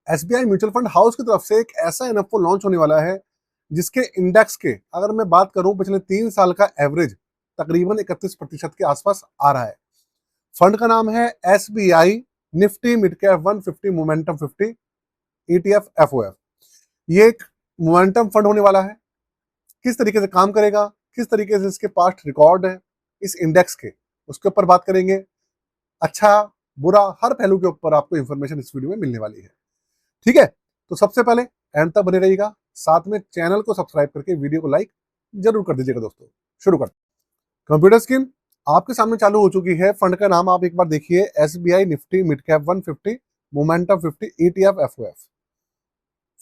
SBI mutual fund house की तरफ से एक ऐसा एनएफओ लॉन्च होने वाला है जिसके इंडेक्स के, अगर मैं बात करूं पिछले 3 साल का एवरेज तकरीबन 31% के आसपास आ रहा है। फंड का नाम है SBI Nifty mid cap 150 momentum 50 ETF FOF. ये एक मोमेंटम फंड होने वाला है। किस तरीके से काम करेगा, किस तरीके से इसके पास्ट रिकॉर्ड है इस इंडेक्स के, उसके ऊपर बात करेंगे। अच्छा बुरा हर पहलू के ऊपर आपको इंफॉर्मेशन इस वीडियो में मिलने वाली है। ठीक है, तो सबसे पहले एंड तक बने रहिएगा, साथ में चैनल को सब्सक्राइब करके वीडियो को लाइक जरूर कर दीजिएगा। दोस्तों शुरू करते हैं। कंप्यूटर स्क्रीन आपके सामने चालू हो चुकी है। फंड का नाम आप एक बार देखिए, SBI Nifty mid cap 150 momentum 50 ETF FOF.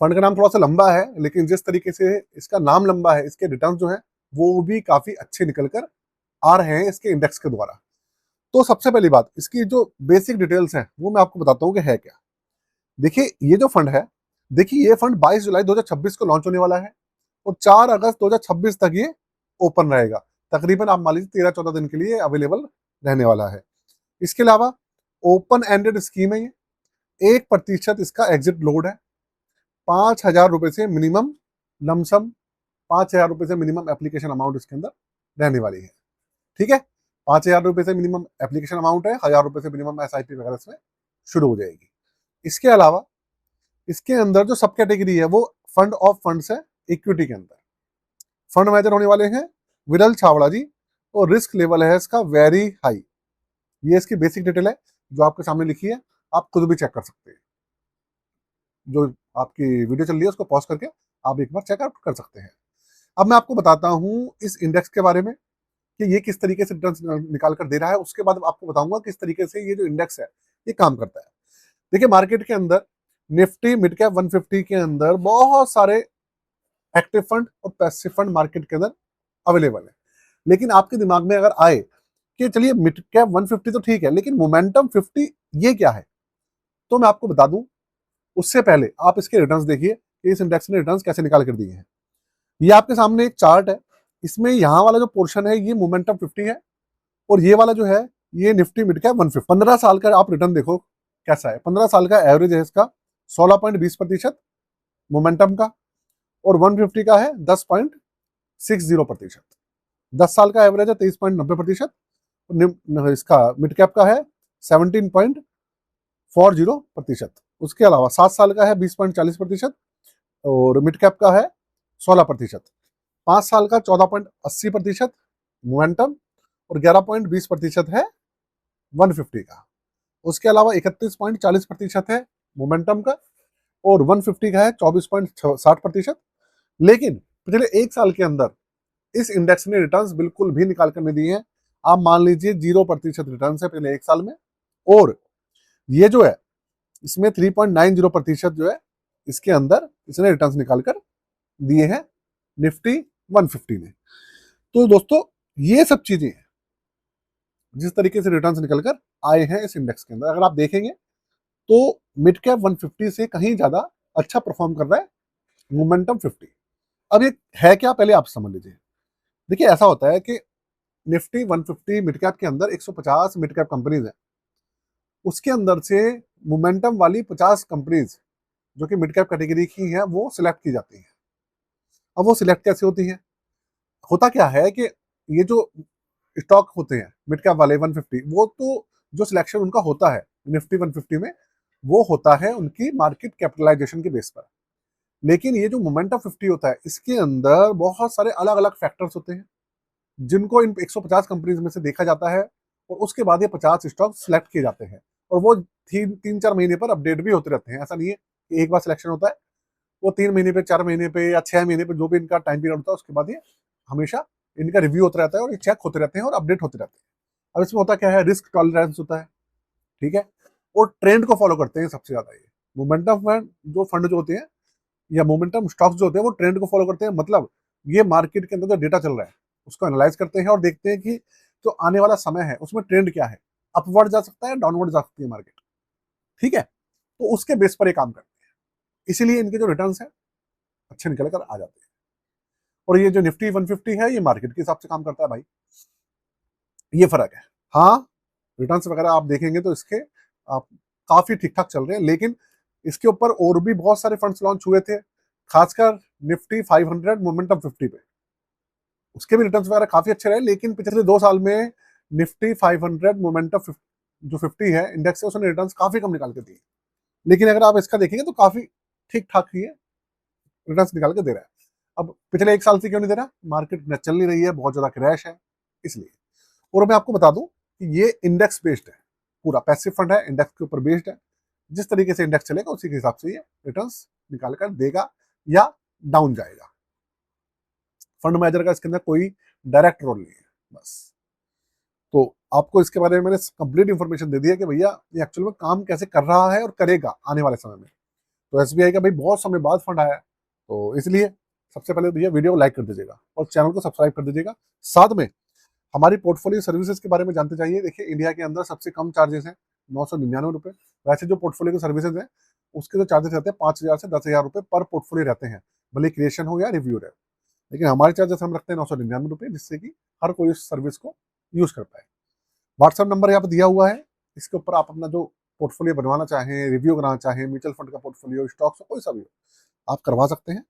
Fund का नाम थोड़ा सा लंबा है, लेकिन जिस तरीके से इसका नाम लंबा है, इसके रिटर्न जो है वो भी काफी अच्छे निकल कर आ रहे हैं इसके इंडेक्स के द्वारा। तो सबसे पहली बात, इसकी जो बेसिक डिटेल्स है वो मैं आपको बताता हूँ कि है क्या। देखिए ये जो फंड है, देखिए ये फंड 22 जुलाई 2026 को लॉन्च होने वाला है और 4 अगस्त 2026 तक ये ओपन रहेगा। तकरीबन आप मान लीजिए 13-14 दिन के लिए अवेलेबल रहने वाला है। इसके अलावा ओपन एंडेड स्कीम है ये। 1% इसका एग्जिट लोड है। 5,000 रुपए से मिनिमम लमसम, 5,000 रुपए से मिनिमम एप्लीकेशन अमाउंट इसके अंदर रहने वाली है। ठीक है, 5,000 रुपए से मिनिमम एप्लीकेशन अमाउंट है, 1,000 रुपए से मिनिमम एसआईपी वगैरह इसमें शुरू हो जाएगी। इसके अलावा इसके अंदर जो सब कैटेगरी है वो फंड ऑफ फंड्स है इक्विटी के अंदर। फंड मैनेजर होने वाले हैं विरल छावड़ा जी और रिस्क लेवल है इसका वेरी हाई। ये इसकी बेसिक डिटेल है जो आपके सामने लिखी है, आप खुद भी चेक कर सकते हैं। जो आपकी वीडियो चल रही है उसको पॉज करके आप एक बार चेकआउट कर सकते हैं। अब मैं आपको बताता हूं इस इंडेक्स के बारे में कि ये किस तरीके से रिटर्न निकाल कर दे रहा है। उसके बाद आपको बताऊंगा किस तरीके से ये जो इंडेक्स है ये काम करता है। देखिए मार्केट के अंदर निफ्टी मिड कैप 150 के अंदर बहुत सारे एक्टिव फंड और पैसिव फंड मार्केट के अंदर अवेलेबल है। लेकिन आपके दिमाग में अगर आए कि चलिए मिड कैप 150 तो ठीक है, लेकिन मोमेंटम 50 ये क्या है, तो मैं आपको बता दूं उससे पहले आप इसके रिटर्न्स देखिए कि इस इंडेक्स ने रिटर्न्स कैसे निकाल कर दिए हैं। ये आपके सामने एक चार्ट है, इसमें यहाँ वाला जो पोर्शन है ये मोमेंटम 50 है और ये वाला जो है ये निफ्टी मिड कैप 150। 15 साल का आप रिटर्न देखो कैसा है। 15 साल का एवरेज है इसका 16.20% मोमेंटम का और 150 का है 10.60%। 10 साल का एवरेज है 23.90%। इसका मिड कैप का है 17.40%। उसके अलावा 7 साल का है 20.40% और मिड कैप का है 16%। 5 साल का 14.80% मोमेंटम और 11.20% है 150 का। उसके अलावा 31.40% है मोमेंटम का और 150 का है 24.60%। लेकिन पिछले एक साल के अंदर इस इंडेक्स ने रिटर्न्स बिल्कुल भी निकाल कर नहीं दिए हैं। आप मान लीजिए 0% रिटर्न है पिछले एक साल में, और ये जो है इसमें 3.90% जो है इसके अंदर इसने रिटर्न्स निकाल कर दिए हैं निफ्टी 150 ने। तो दोस्तों ये सब चीजें हैं जिस तरीके से रिटर्न्स निकल कर आए हैं इस इंडेक्स के अंदर। अगर आप देखेंगे तो मिड कैप 150 से कहीं ज्यादा अच्छा परफॉर्म कर रहा है मोमेंटम 50। अब ये है क्या पहले आप समझ लीजिए। देखिए ऐसा होता है कि निफ्टी 150 मिड कैप के अंदर 150 मिड कैप कंपनीज है, उसके अंदर से मोमेंटम वाली 50 कंपनीज जो कि मिड कैप कैटेगरी की हैं वो सिलेक्ट की जाती हैं। अब वो सिलेक्ट कैसे होती है, होता क्या है कि ये जो स्टॉक होते हैं मिड कैप वाले 150, वो तो जो सिलेक्शन उनका होता है निफ्टी 150 में वो होता है उनकी मार्केट कैपिटलाइजेशन के बेस पर। लेकिन ये जो मोमेंटम 50 होता है इसके अंदर बहुत सारे अलग अलग फैक्टर्स होते हैं जिनको इन 150 कंपनीज में से देखा जाता है और उसके बाद ये 50 स्टॉक सिलेक्ट किए जाते हैं और वो 3-4 महीने पर अपडेट भी होते रहते हैं। ऐसा नहीं है कि एक बार सिलेक्शन होता है, वो 3 महीने पे, 4 महीने पे या 6 महीने पे जो भी इनका टाइम पीरियड होता है उसके बाद ये हमेशा इनका रिव्यू होता रहता है और ये चेक होते रहते हैं और अपडेट होते रहते हैं। अब इसमें होता क्या है, रिस्क टॉलरेंस होता है, ठीक है, और ट्रेंड को फॉलो करते हैं सबसे ज्यादा। ये मोमेंटम फंड जो होते हैं या मोमेंटम स्टॉक्स जो होते हैं वो ट्रेंड को फॉलो करते हैं। मतलब ये मार्केट के अंदर जो डेटा चल रहा है उसको एनालाइज करते हैं और देखते हैं कि जो आने वाला समय है उसमें ट्रेंड क्या है, अपवर्ड जा सकता है, डाउनवर्ड जा सकती है मार्केट, ठीक है, तो उसके बेस पर ये काम करते हैं। इसीलिए इनके जो रिटर्न्स है अच्छे निकल कर आ जाते हैं। और ये जो निफ्टी 150 है ये मार्केट के हिसाब से काम करता है भाई, ये फर्क है। हाँ रिटर्न्स वगैरह आप देखेंगे तो इसके आप काफी ठीक ठाक चल रहे हैं, लेकिन इसके ऊपर और भी बहुत सारे फंड्स लॉन्च हुए थे, खासकर निफ्टी 500 मोमेंटम 50 पे, उसके भी रिटर्न्स वगैरह काफी अच्छे रहे। लेकिन पिछले 2 साल में निफ्टी 500 मोमेंटम जो 50 है इंडेक्स है, उसने रिटर्न्स काफी कम निकाल के दिए। लेकिन अगर आप इसका देखेंगे तो काफी ठीक ठाक ही है, रिटर्न्स निकाल के दे रहा है। अब पिछले 1 साल से क्यों नहीं दे रहा? मार्केट चल नहीं रही है, बहुत ज्यादा क्रैश है इसलिए। और मैं आपको बता दूं कि ये इंडेक्स बेस्ड है, पूरा पैसिव फंड है, इंडेक्स के ऊपर बेस्ड है। जिस तरीके से इंडेक्स चलेगा उसी के हिसाब से ये रिटर्न्स निकाल कर देगा या डाउन जाएगा। फंड मैनेजर का इसके अंदर कोई डायरेक्ट रोल नहीं है बस। तो आपको इसके बारे में मैंने कंप्लीट इंफॉर्मेशन दे दी है कि भैया ये एक्चुअल में काम कैसे कर रहा है और करेगा आने वाले समय में। तो एसबीआई का भाई बहुत समय बाद फंड आया है, तो इसलिए सबसे पहले भैया वीडियो को लाइक कर दीजिएगा और चैनल को सब्सक्राइब कर दीजिएगा। साथ में हमारी पोर्टफोलियो सर्विसेज के बारे में जानते चाहिए। देखिए इंडिया के अंदर सबसे कम चार्जेस हैं 999 रुपये। वैसे जो पोर्टफोलियो की सर्विसेज है उसके जो चार्जेस रहते हैं 5,000 से 10,000 रुपये पर पोर्टफोलियो रहते हैं, भले क्रिएशन हो या रिव्यू रहे। लेकिन हमारे चार्जेस हम रखते हैं 999 रुपये, जिससे कि हर कोई उस सर्विस को यूज कर पाए। व्हाट्सएप नंबर यहाँ पे दिया हुआ है, इसके ऊपर आप अपना जो पोर्टफोलियो बनवाना चाहें, रिव्यू कराना चाहें, म्यूचुअल फंड का पोर्टफोलियो, स्टॉक्स कोई सा भी हो, आप करवा सकते हैं।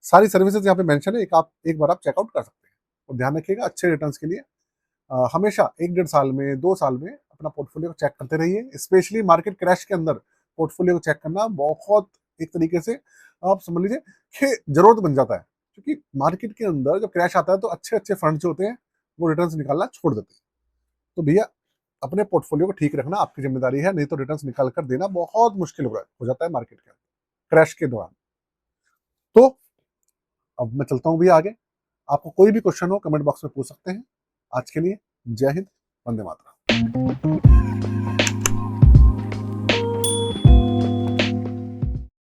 सारी सर्विसेज यहाँ पे मेंशन है, एक बार आप चेकआउट कर सकते हैं। और ध्यान रखिएगा अच्छे रिटर्न्स के लिए हमेशा 1-1.5 साल में 2 साल में अपना पोर्टफोलियो को चेक करते रहिए। स्पेशली मार्केट क्रैश के अंदर पोर्टफोलियो को चेक करना बहुत एक तरीके से आप समझ लीजिए कि जरूरत बन जाता है, क्योंकि मार्केट के अंदर जब क्रैश आता है तो अच्छे अच्छे फंड जो होते हैं वो रिटर्न्स निकालना छोड़ देते हैं। तो भैया अपने पोर्टफोलियो को ठीक रखना आपकी जिम्मेदारी है, नहीं तो रिटर्न्स निकाल कर देना बहुत मुश्किल हो जाता है मार्केट के क्रैश के दौरान। तो अब मैं चलता हूँ भैया आगे। आपको कोई भी क्वेश्चन हो कमेंट बॉक्स में पूछ सकते हैं। आज के लिए जय हिंद, वंदे मातरम।